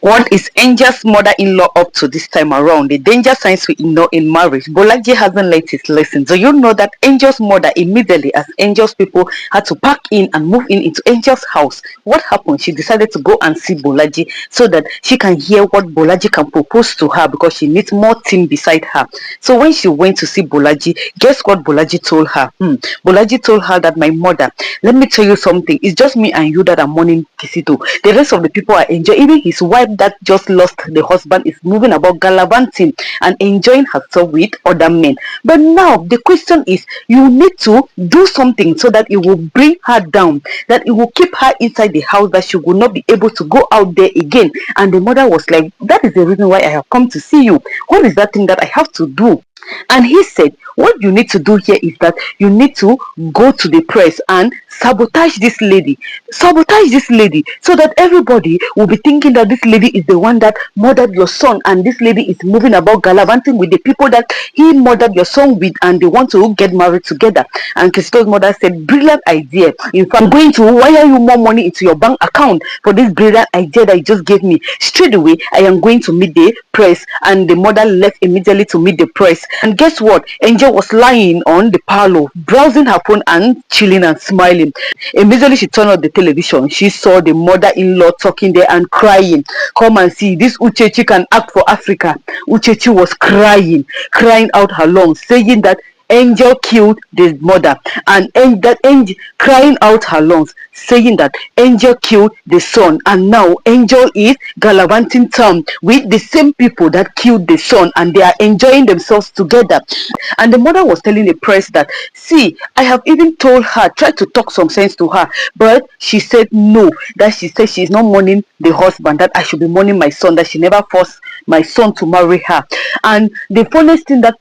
What is Angel's mother-in-law up to this time around? The danger signs we ignore in marriage. Bolaji hasn't learned his lesson. So you know that Angel's mother immediately, as Angel's people had to pack in and move in into Angel's house, what happened? She decided to go and see Bolaji so that she can hear what Bolaji can propose to her because she needs more team beside her. So when she went to see Bolaji, guess what Bolaji told her? Bolaji told her that, my mother, let me tell you something. It's just me and you that are mourning Kisito. The rest of the people are enjoying. Even his wife that just lost the husband is moving about gallivanting and enjoying herself with other men. But now the question is, you need to do something so that it will bring her down, that it will keep her inside the house, that she will not be able to go out there again. And the mother was like, that is the reason why I have come to see you. What is that thing that I have to do? And he said, what you need to do here is that you need to go to the press and sabotage this lady. Sabotage this lady so that everybody will be thinking that this lady is the one that murdered your son, and this lady is moving about gallivanting with the people that he murdered your son with, and they want to get married together. And Christo's mother said, brilliant idea. In fact, I'm going to wire you more money into your bank account for this brilliant idea that you just gave me. Straight away, I am going to meet the press. And the mother left immediately to meet the press. And guess what? Angel was lying on the parlor, browsing her phone and chilling and smiling. Immediately she turned on the television. She saw the mother-in-law talking there and crying. Come and see, this Uchechi can act for Africa. Uchechi was crying out her lungs, saying that Angel killed the mother, and that Angel crying out her lungs, saying that Angel killed the son, and now Angel is gallivanting town with the same people that killed the son, and they are enjoying themselves together. And the mother was telling the press that, see, I have even told her, tried to talk some sense to her, but she said no, that she said she's not mourning the husband, that I should be mourning my son, that she never forced my son to marry her. And the funniest thing that,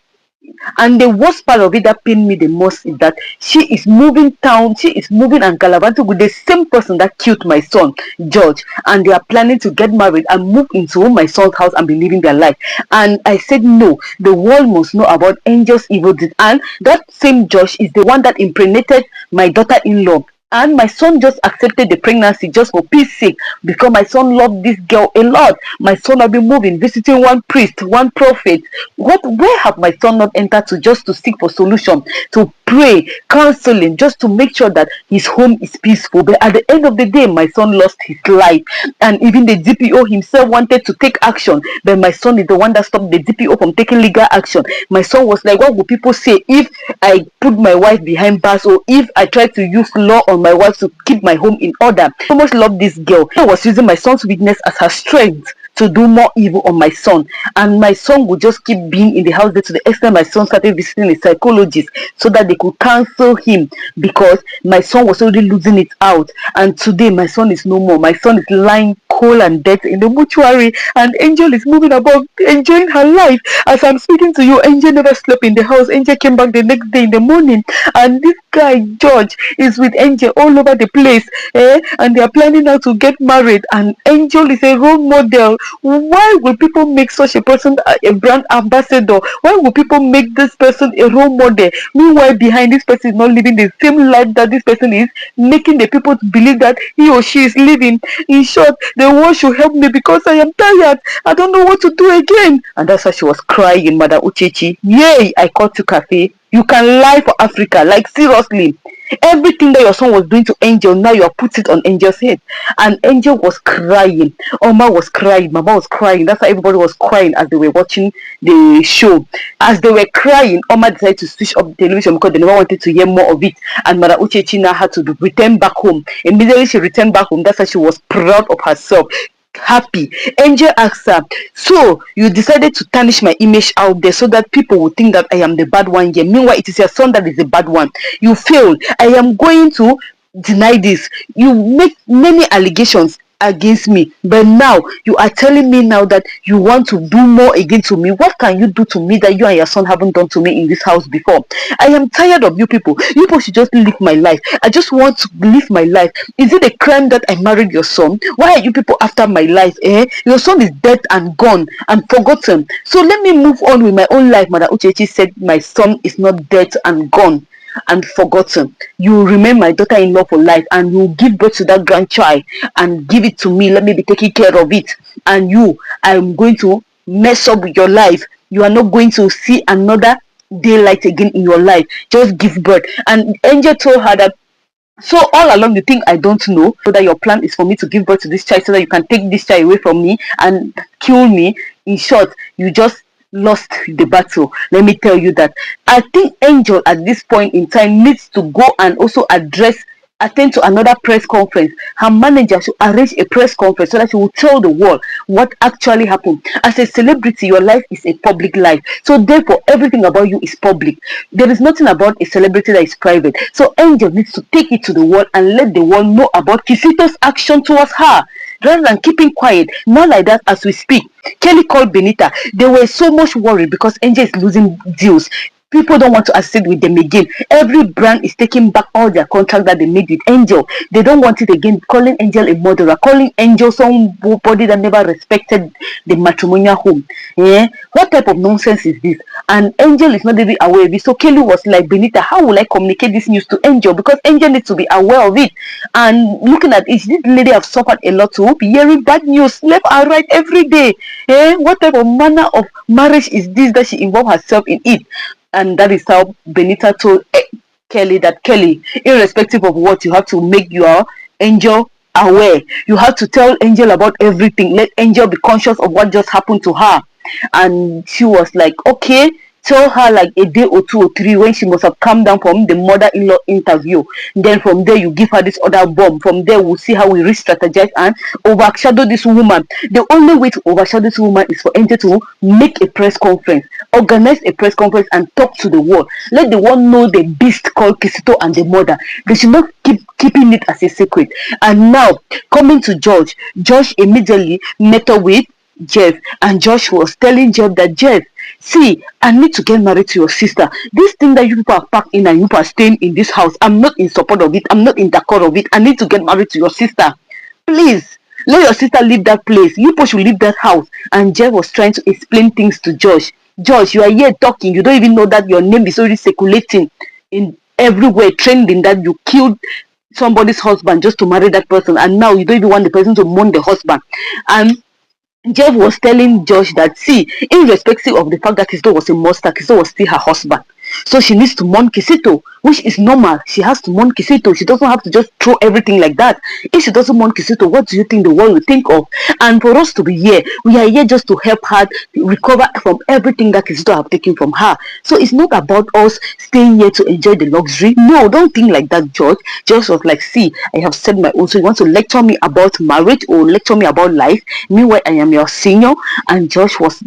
and the worst part of it that pained me the most, is that she is moving and gallivanting with the same person that killed my son, George, and they are planning to get married and move into my son's house and be living their life. And I said no, the world must know about Angel's evil deed. And that same George is the one that impregnated my daughter-in-law. And my son just accepted the pregnancy just for peace sake, because my son loved this girl a lot. My son had been moving, visiting one priest, one prophet. Where have my son not entered to just to seek for solution, to pray, counseling, just to make sure that his home is peaceful? But at the end of the day, my son lost his life. And even the DPO himself wanted to take action, but my son is the one that stopped the DPO from taking legal action. My son was like, what would people say if I put my wife behind bars, or if I try to use law on my wife to keep my home in order? So much love this girl. I was using my son's weakness as her strength to do more evil on my son, and my son would just keep being in the house there, to the extent my son started visiting a psychologist so that they could counsel him, because my son was already losing it out. And today my son is no more. My son is lying cold and dead in the mortuary, and Angel is moving about enjoying her life. As I'm speaking to you, Angel never slept in the house. Angel came back the next day in the morning, and this guy George is with Angel all over the place, and they are planning now to get married. And Angel is a role model. Why will people make such a person a brand ambassador? Why will people make this person a role model? Meanwhile, behind this person is not living the same life that this person is, making the people believe that he or she is living. In short, the world should help me because I am tired. I don't know what to do again. And that's why she was crying, Mother Uchechi. Yay, I caught you, Cafe. You can lie for Africa. Like, seriously. Everything that your son was doing to Angel, now you are putting it on Angel's head. And Angel was crying. Oma was crying. Mama was crying. That's why everybody was crying as they were watching the show. As they were crying, Oma decided to switch off the television because they never wanted to hear more of it. And Mother Uchechi now had to return back home. Immediately she returned back home. That's why she was proud of herself. Happy. Angel asked her, so you decided to tarnish my image out there so that people will think that I am the bad one here. Meanwhile, it is your son that is the bad one. You failed. I am going to deny this. You make many allegations against me, but now you are telling me now that you want to do more again to me. What can you do to me that you and your son haven't done to me in this house before? I am tired of you people. You people should just live my life. I just want to live my life. Is it a crime that I married your son? Why are you people after my life? Your son is dead and gone and forgotten. So let me move on with my own life. Mother Uchechi said my son is not dead and gone. and forgotten. You remain my daughter-in-law for life, and you give birth to that grandchild and give it to me. Let me be taking care of it. And you, I'm going to mess up with your life. You are not going to see another daylight again in your life. Just give birth. And Angel told her that, so all along the thing I don't know, so that your plan is for me to give birth to this child so that you can take this child away from me and kill me. In short, you just lost the battle. Let me tell you that. I think Angel at this point in time needs to go and also attend to another press conference. Her manager should arrange a press conference so that she will tell the world what actually happened. As a celebrity, your life is a public life. So therefore, everything about you is public. There is nothing about a celebrity that is private. So Angel needs to take it to the world and let the world know about Kisito's action towards her, rather than keeping quiet. Not like that as we speak. Kelly called Benita. They were so much worried because Angel is losing deals. People don't want to associate with them again. Every brand is taking back all their contract that they made with Angel. They don't want it again. Calling Angel a murderer, calling Angel somebody that never respected the matrimonial home. Yeah, what type of nonsense is this? And Angel is not even aware of it. So Kelly was like, Benita, how will I communicate this news to Angel? Because Angel needs to be aware of it. And looking at it, this lady have suffered a lot to be hearing bad news left and right every day. Yeah, what type of manner of marriage is this that she involved herself in it? And that is how Benita told Kelly that, Kelly, irrespective of what, you have to make your Angel aware. You have to tell Angel about everything. Let Angel be conscious of what just happened to her. And she was like, okay. Tell her like a day or 2 or 3 when she must have come down from the mother-in-law interview. Then from there you give her this other bomb. From there we'll see how we re-strategize and overshadow this woman. The only way to overshadow this woman is for Angel to make a press conference, organize a press conference and talk to the world. Let the world know the beast called Kisito and the mother. They should not keep keeping it as a secret. And now coming to George immediately met up with Jeff, and Josh was telling Jeff that, Jeff, see, I need to get married to your sister. This thing that you people are packed in and you people are staying in this house, I'm not in support of it. I'm not in the core of it. I need to get married to your sister. Please, let your sister leave that place. You people should leave that house. And Jeff was trying to explain things to Josh. Josh, you are here talking. You don't even know that your name is already circulating in everywhere, trending that you killed somebody's husband just to marry that person. And now you don't even want the person to mourn the husband. And Jeff was telling Josh that, see, irrespective of the fact that Kisito was a monster, Kisito was still her husband. So she needs to mourn Kisito, which is normal. She has to mourn Kisito. She doesn't have to just throw everything like that. If she doesn't mourn Kisito, what do you think the world will think of? And for us to be here, we are here just to help her recover from everything that Kisito have taken from her. So it's not about us staying here to enjoy the luxury. No, don't think like that, George. George was like, see, I have said my own. So you want to lecture me about marriage or lecture me about life? Meanwhile, I am your senior. And Jeff was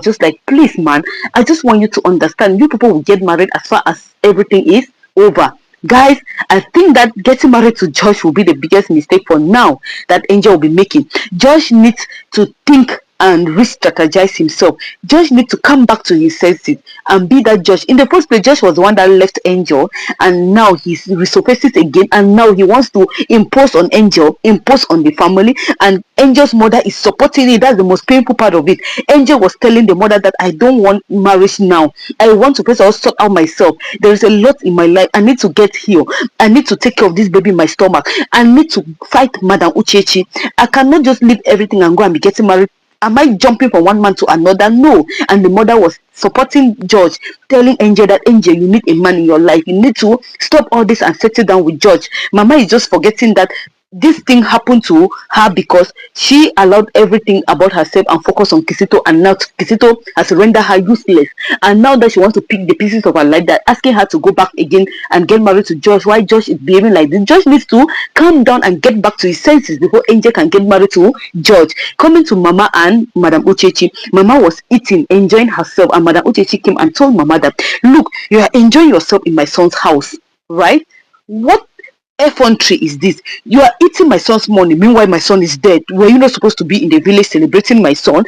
just like, please, man, I just want you to understand. You people will get married as far as everything is over. Guys, I think that getting married to Josh will be the biggest mistake for now that Angel will be making. Josh needs to think and re-strategize himself. Josh needs to come back to his senses and be that Josh. In the first place, Josh was the one that left Angel, and now he's resurfaces again, and now he wants to impose on Angel, impose on the family, and Angel's mother is supporting it. That's the most painful part of it. Angel was telling the mother that I don't want marriage now. I want to first of all sort out myself. There is a lot in my life. I need to get healed. I need to take care of this baby in my stomach. I need to fight Madam Uchechi. I cannot just leave everything and go and be getting married. Am I jumping from one man to another? No. And the mother was supporting George, telling Angel that, Angel, you need a man in your life. You need to stop all this and settle down with George. Mama is just forgetting that this thing happened to her because she allowed everything about herself and focus on Kisito, and now Kisito has rendered her useless. And now that she wants to pick the pieces of her life, that asking her to go back again and get married to Josh. Why Josh is behaving like this? Josh needs to calm down and get back to his senses before Angel can get married to George. Coming to Mama and Madam Uchechi, Mama was eating, enjoying herself, and Madam Uchechi came and told Mama that, look, you are enjoying yourself in my son's house, right? What effrontery is this? You are eating my son's money, meanwhile my son is dead. Were you not supposed to be in the village celebrating my son?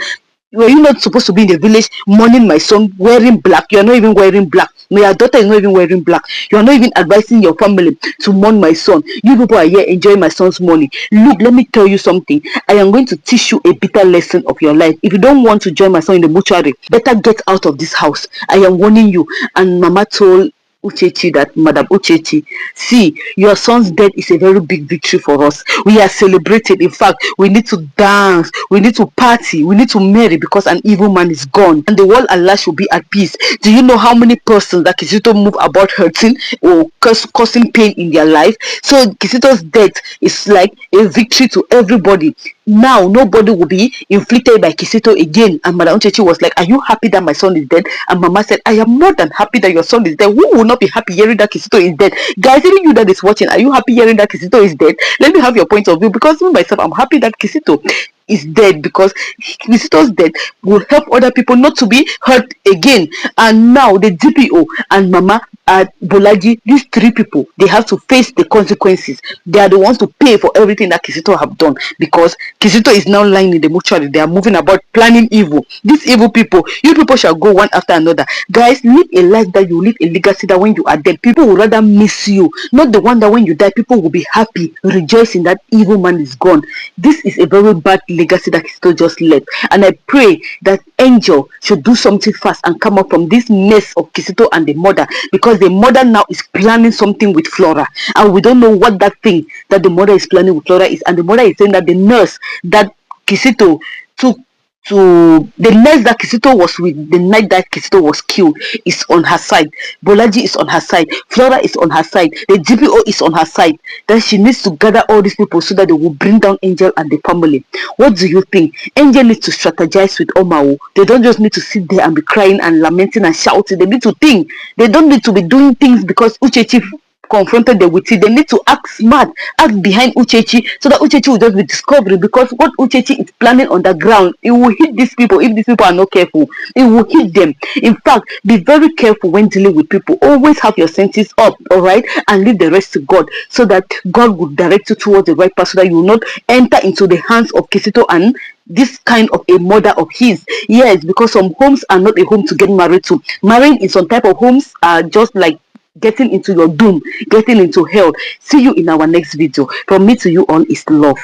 Were you not supposed to be in the village mourning my son wearing black? You are not even wearing black. My daughter is not even wearing black. You are not even advising your family to mourn my son. You people are here enjoying my son's money. Look, let me tell you something. I am going to teach you a bitter lesson of your life. If you don't want to join my son in the mortuary, better get out of this house. I am warning you. And Mama told Uchechi, that Madam Uchechi, see, your son's death is a very big victory for us. We are celebrating. In fact, we need to dance, we need to party, we need to marry because an evil man is gone and the world Allah should be at peace. Do you know how many persons that Kisito move about hurting or causing pain in their life? So Kisito's death is like a victory to everybody. Now nobody will be inflicted by Kisito again. And Madam Uchechi was like, are you happy that my son is dead? And Mama said, I am more than happy that your son is dead. Who will not be happy hearing that Kisito is dead? Guys, even you that is watching, are you happy hearing that Kisito is dead? Let me have your point of view, because me myself, I'm happy that Kisito is dead, because Kisito's death will help other people not to be hurt again. And now the DPO and Mama Bolaji, these three people, they have to face the consequences. They are the ones to pay for everything that Kisito have done, because Kisito is now lying in the mortuary. They are moving about planning evil. These evil people, you people shall go one after another. Guys, live a life that you live, a legacy that when you are dead, people will rather miss you, not the one that when you die, people will be happy, rejoicing that evil man is gone. This is a very bad legacy that Kisito just left. And I pray that Angel should do something fast and come up from this mess of Kisito and the mother, because the mother now is planning something with Flora, and we don't know what that thing that the mother is planning with Flora is. And the mother is saying that the nurse that Kisito took to the nurse that Kisito was with the night that Kisito was killed is on her side. Bolaji is on her side. Flora is on her side. The GPO is on her side. Then she needs to gather all these people so that they will bring down Angel and the family. What do you think? Angel needs to strategize with Omao. They don't just need to sit there and be crying and lamenting and shouting. They need to think. They don't need to be doing things because Uchechi confronted them with it. They need to act smart, act behind Uchechi, so that Uchechi will just be discovered, because what Uchechi is planning on the ground, it will hit these people. If these people are not careful, it will hit them. In fact, be very careful when dealing with people. Always have your senses up, all right, and leave the rest to God, so that God will direct you towards the right path, so that you will not enter into the hands of Kisito and this kind of a mother of his. Yes, because some homes are not a home to get married to. Marrying in some type of homes are just like getting into your doom, getting into hell. See you in our next video. From me to you all is love.